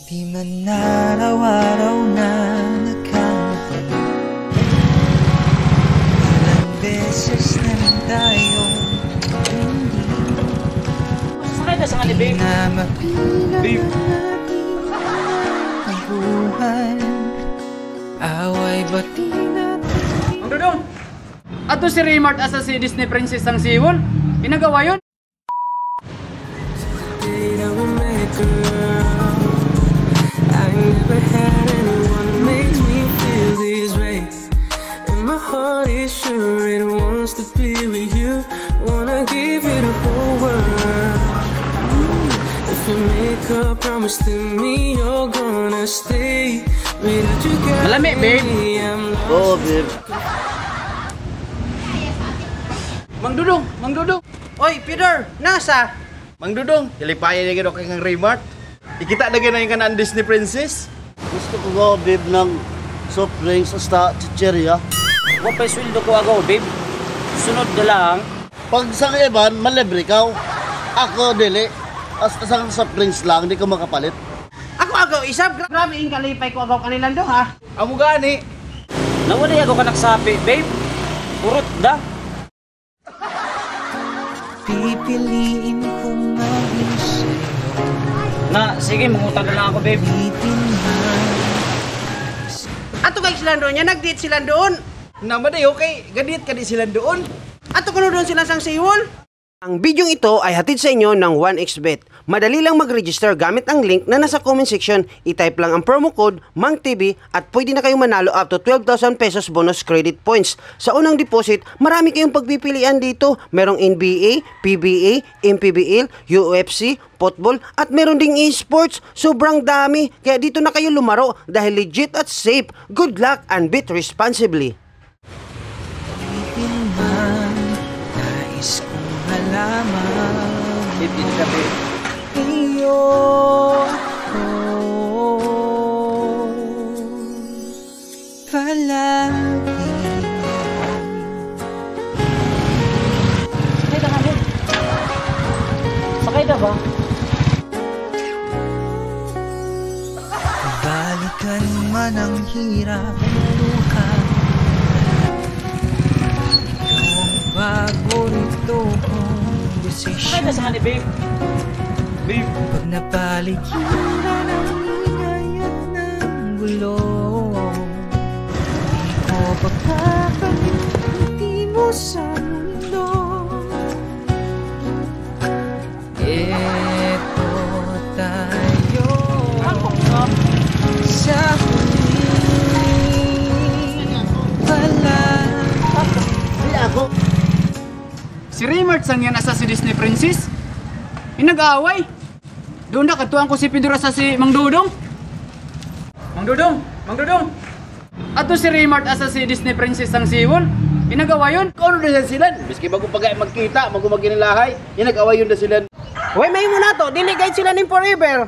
Di man araw-araw na nagkamali, ilang beses na rin tayong hindi Sakay na sa kanya, babe. na mapilang ang buhay. Away ba't di natin Ang Dudong! Ato si Raymart asa si Disney Princess ang siwon. Pinagawa yun. Never had anyone who makes me feel these ways, and my heart is sure it wants to be with you. Wanna give you the whole world. If you make a promise to me, you're gonna stay. Without you, Malami, babe. Oo, babe. Mang Dudong! Mang Dudong! Oy, Peter! Nasa? Mang Dudong, hilipayan niya gano'n kang Raymart. Ikita na gano'n yung kanaan Disney Princess. Gusto ko go, babe, ng soft drinks hasta chicheria. Huwag pa sweldo ko agaw, babe. Sunod na lang. Pag sa iban, malibre ka. Ako, dili. Hasta sa soft drinks lang, di ko makapalit. Ako agaw, isab. Grabe yung kalipay ko agaw kanilang do, ha? Amo gani. Nawala ako ka nagsapi, babe. Urot da. pipiliin kong maging sa'yo? Na, sige, mangutang na lang ako, babe. Ato kay sila doon niya, nag-date sila doon. Naman ay okay, ganit ka di sila doon. Ato kuno doon sila sang siwol. Ang bidyong ito ay hatid sa inyo ng 1xBet. Madali lang mag-register gamit ang link na nasa comment section. I-type lang ang promo code MANGTV at pwede na kayong manalo up to 12,000 pesos bonus credit points. Sa unang deposit, marami kayong pagpipilian dito. Merong NBA, PBA, MPBL, UFC, football at meron ding esports. Sobrang dami. Kaya dito na kayo lumaro dahil legit at safe. Good luck and bet responsibly. Nais kong malaman Hindi ka, babe. iyo palagi. Sakay na nga, babe. Sakay na ba? Balikan man ang hirap luha, ikaw ang paborito kong Sakay na desisyon. sa kanya, babe. Babe. Pag napaligiran ang ingay at ng gulo, di ko pagkakalimutin mo sa mundo. Eto tayo sa huling palagi. Si Raymart sang yan asa si Disney Princess. Inag-away. Doon na katuan ko si Pedro asa si Mang Dudong. Mang Dudong! Mang Dudong! Ato si Raymart asa si Disney Princess ang siwon. Inagawa yun. Kung ano na sila, biski bago pagay magkita, magumaginilahay, yan nag-away yun na sila. Way may mo na to, dili guide sila ning forever.